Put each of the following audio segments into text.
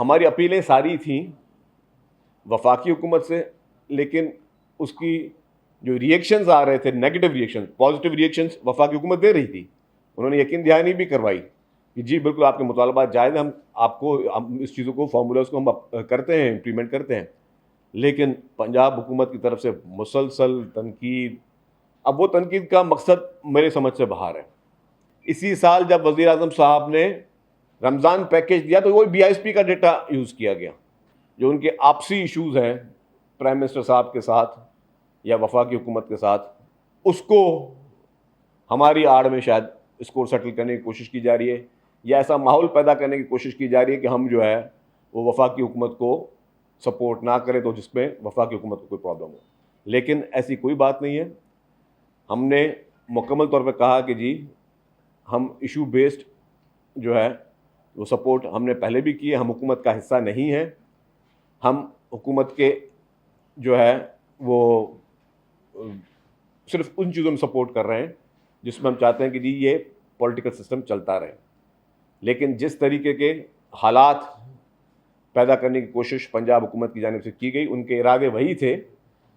हमारी अपीलें सारी थीं वफाकी हुकूमत से, लेकिन उसकी जो रिएक्शंस आ रहे थे, नेगेटिव रिएक्शंस, पॉजिटिव रिएक्शंस वफाकी हुकूमत दे रही थी। उन्होंने यकीन दहानी भी करवाई कि जी बिल्कुल आपके मुतालबात जायज़, हम इस चीज़ों को, फार्मूलाज को हम करते हैं, इम्प्लीमेंट करते हैं। लेकिन पंजाब हुकूमत की तरफ से मुसलसल तनकीद, अब वो तनकीद का मकसद मेरे समझ से बाहर है। इसी साल जब वज़ीर आज़म साहब ने रमज़ान पैकेज दिया तो वो BISP का डेटा यूज़ किया गया। जो उनके आपसी इश्यूज़ हैं प्राइम मिनिस्टर साहब के साथ या वफाकी हुकूमत के साथ, उसको हमारी आड़ में शायद इसको सेटल करने की कोशिश की जा रही है, या ऐसा माहौल पैदा करने की कोशिश की जा रही है कि हम जो है वो वफाकी हुकूमत को सपोर्ट ना करें, तो जिसमें वफाकी हुकूमत को कोई प्रॉब्लम हो। लेकिन ऐसी कोई बात नहीं है। हमने मुकम्मल तौर पर कहा कि जी हम इशू बेस्ड जो है वो सपोर्ट हमने पहले भी किए, हम हुकूमत का हिस्सा नहीं हैं। हम हुकूमत के जो है वो सिर्फ उन चीज़ों में सपोर्ट कर रहे हैं जिसमें हम चाहते हैं कि जी ये पॉलिटिकल सिस्टम चलता रहे। लेकिन जिस तरीके के हालात पैदा करने की कोशिश पंजाब हुकूमत की जानिब से की गई, उनके इरादे वही थे,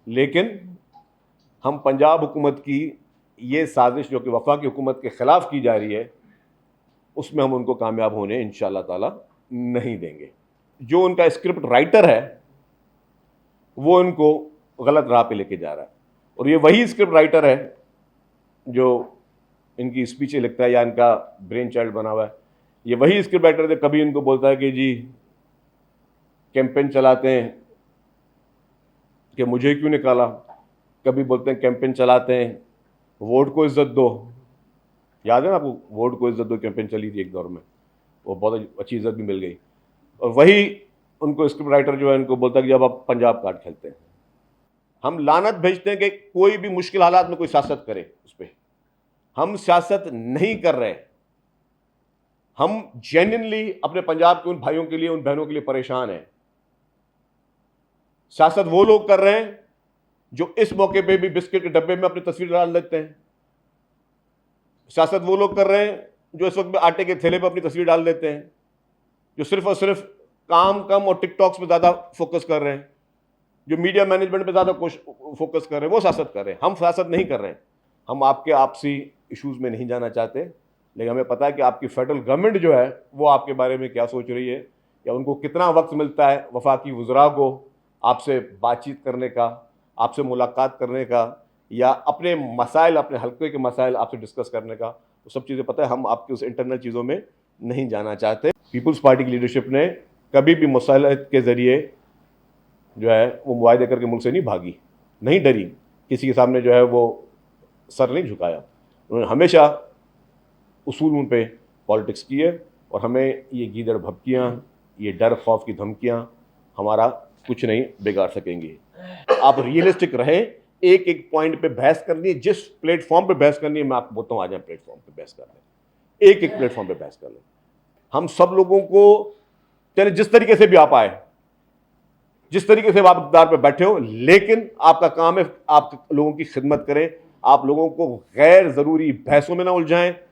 लेकिन हम पंजाब हुकूमत की ये साजिश जो कि वफाकी हुकूमत के ख़िलाफ़ की जा रही है, उसमें हम उनको कामयाब होने इंशाअल्लाह ताला नहीं देंगे। जो उनका स्क्रिप्ट राइटर है वो इनको गलत राह पे लेके जा रहा है, और ये वही स्क्रिप्ट राइटर है जो इनकी स्पीचें लिखता है या इनका ब्रेन चाइल्ड बना हुआ है। ये वही स्क्रिप्ट राइटर है, कभी इनको बोलता है कि जी कैंपेन चलाते हैं कि मुझे क्यों निकाला, कभी बोलते हैं कैंपेन चलाते हैं वोट को इज्जत दो। याद है ना आपको, वोट को इज्जत दो कैंपेन चली थी एक दौर में, वो बहुत अच्छी इज्जत भी मिल गई। और वही उनको स्क्रिप्ट राइटर जो है इनको बोलता है कि जब आप पंजाब कार्ड खेलते हैं, हम लानत भेजते हैं कि कोई भी मुश्किल हालात में कोई सियासत करे उस पर। हम सियासत नहीं कर रहे, हम जेन्युइनली अपने पंजाब के उन भाइयों के लिए, उन बहनों के लिए परेशान हैं। सियासत वो लोग कर रहे हैं जो इस मौके पे भी बिस्किट के डब्बे में अपनी तस्वीर डाल देते हैं। सियासत वो लोग कर रहे हैं जो इस वक्त में आटे के थैले पर अपनी तस्वीर डाल देते हैं, जो सिर्फ और सिर्फ काम कम और टिकटॉक्स पे ज़्यादा फोकस कर रहे हैं, जो मीडिया मैनेजमेंट पे ज़्यादा फोकस कर रहे हैं, वो सियासत कर रहे हैं। हम सियासत नहीं कर रहे हैं। हम आपके आपसी इश्यूज़ में नहीं जाना चाहते, लेकिन हमें पता है कि आपकी फेडरल गवर्नमेंट जो है वो आपके बारे में क्या सोच रही है, या उनको कितना वक्त मिलता है वफाकी वज़रा को आपसे बातचीत करने का, आपसे मुलाकात करने का, या अपने मसाइल, अपने हल्के के मसाइल आपसे डिस्कस करने का। वो सब चीज़ें पता है, हम आपकी उस इंटरनल चीज़ों में नहीं जाना चाहते। पीपल्स पार्टी की लीडरशिप ने कभी भी मुसालहत के ज़रिए जो है वो मुआहदे करके मुल्क से नहीं भागी, नहीं डरी, किसी के सामने जो है वो सर नहीं झुकाया। उन्होंने हमेशा उसूलों पे पॉलिटिक्स की है, और हमें ये गीदड़ भभकियाँ, ये डर खौफ की धमकियाँ हमारा कुछ नहीं बिगाड़ सकेंगी। आप रियलिस्टिक रहें, एक एक पॉइंट पे बहस करनी है, जिस प्लेटफॉर्म पे बहस करनी है मैं आपको बोलता हूँ आ जाए प्लेटफॉर्म पे बहस कर लें, एक एक प्लेटफॉर्म पे बहस कर लें। हम सब लोगों को, चाहे जिस तरीके से भी आप आए, जिस तरीके से आप इक़्तिदार पे बैठे हो, लेकिन आपका काम है आप लोगों की खिदमत करें। आप लोगों को गैर ज़रूरी बहसों में ना उलझाएं,